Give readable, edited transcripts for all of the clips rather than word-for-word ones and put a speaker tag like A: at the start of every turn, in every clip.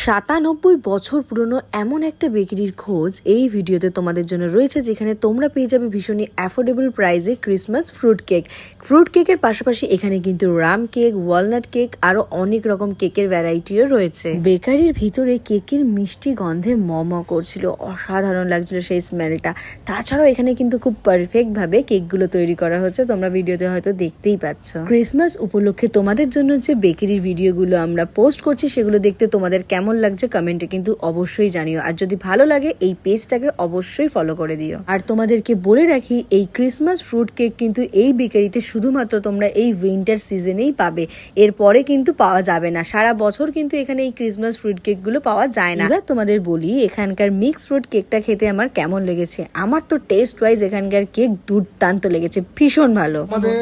A: ৯৭ বছর পুরনো এমন একটা বেকারির খোঁজ এই ভিডিওতে তোমাদের জন্য রয়েছে, যেখানে তোমরা পেয়ে যাবে ভীষণই অ্যাফোর্ডেবল প্রাইসে ক্রিসমাস ফ্রুট কেক। ফ্রুট কেকের পাশাপাশি এখানে কিন্তু রাম কেক, ওয়ালনাট কেক, আরো অনেক রকম কেকের ভ্যারাইটিও রয়েছে। বেকারির ভিতরে কেকের মিষ্টি গন্ধে ম করছিল, অসাধারণ লাগছিল সেই স্মেলটা। তাছাড়াও এখানে কিন্তু খুব পারফেক্ট ভাবে কেকগুলো তৈরি করা হচ্ছে, তোমরা ভিডিওতে হয়তো দেখতেই পাচ্ছ। ক্রিসমাস উপলক্ষে তোমাদের জন্য যে বেকারির ভিডিওগুলো আমরা পোস্ট করছি সেগুলো দেখতে তোমাদের কেমন লাগছে কমেন্টে কিন্তু অবশ্যই জানিও। আর যদি ভালো লাগে এই পেজটাকে অবশ্যই ফলো করে দিও। আর তোমাদেরকে বলে রাখি, এই ক্রিসমাস ফ্রুট কেক কিন্তু এই বেকারিতে শুধুমাত্র তোমরা এই উইন্টার সিজনেই পাবে, এরপরে কিন্তু পাওয়া যাবে না। সারা বছর কিন্তু এখানে এই ক্রিসমাস ফ্রুট কেক গুলো পাওয়া যায় না। এবার তোমাদের বলি এখানকার মিক্স ফ্রুট কেকটা খেতে আমার কেমন লেগেছে। আমার তো টেস্ট ওয়াইজ এখানকার কেক দুর্দান্ত লেগেছে, ভীষণ ভালো।
B: আমাদের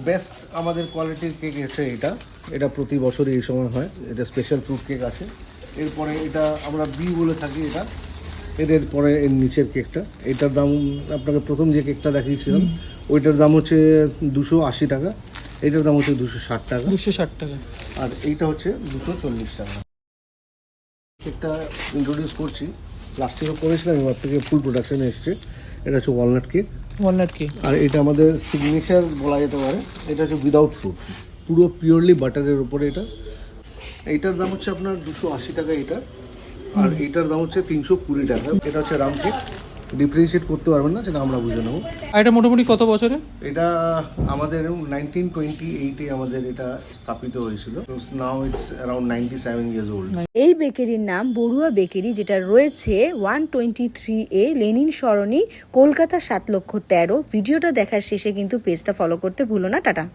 B: বেস্ট আমাদের কোয়ালিটির কেক হচ্ছে এটা প্রতি বছরই এই সময় হয়। এটা স্পেশাল ফ্রুট কেক আছে। এরপরে এটা আমরা বি বলে থাকি এটা। এর পরে এর নিচের কেকটা, এটার দাম আপনাকে প্রথম যে কেকটা দেখিয়েছিলাম ওইটার দাম হচ্ছে 280 টাকা, এটার দাম হচ্ছে 260 টাকা।
C: 260 টাকা।
B: আর এইটা হচ্ছে 240 টাকা। কেকটা ইন্ট্রোডিউস করছি, লাস্ট ইয়ারও করেছিলাম, এবার থেকে ফুল প্রোডাকশানে এসছে। এটা হচ্ছে ওয়ালনাট কেক।
C: ওয়ালনাট কেক
B: আর এটা আমাদের সিগনেচার বলা যেতে পারে। এটা হচ্ছে উইদাউট ফ্রুট, পুরো পিওরলি বাটারের উপরে এটা। এইটার দাম হচ্ছে আপনার 280 টাকা এটা। আর এইটার দাম হচ্ছে 320 টাকা। এটা হচ্ছে রাম কেক, ডিফারেন্সিয়েট করতে পারবেন না, সেটা আমরা বুঝে নেবো।
C: আর এটা মোটামুটি কত বছরে?
B: এটা আমাদের 1928-এ আমাদের এটা স্থাপিত হয়েছিল। Now it's around 97 years old.
A: এই বেকারির নাম বড়ুয়া বেকারি, যেটা রয়েছে 123A লেনিন সরণি, কলকাতা 7,13,000। ভিডিওটা দেখার শেষে কিন্তু পেজটা ফলো করতে ভুলো না। টাটা।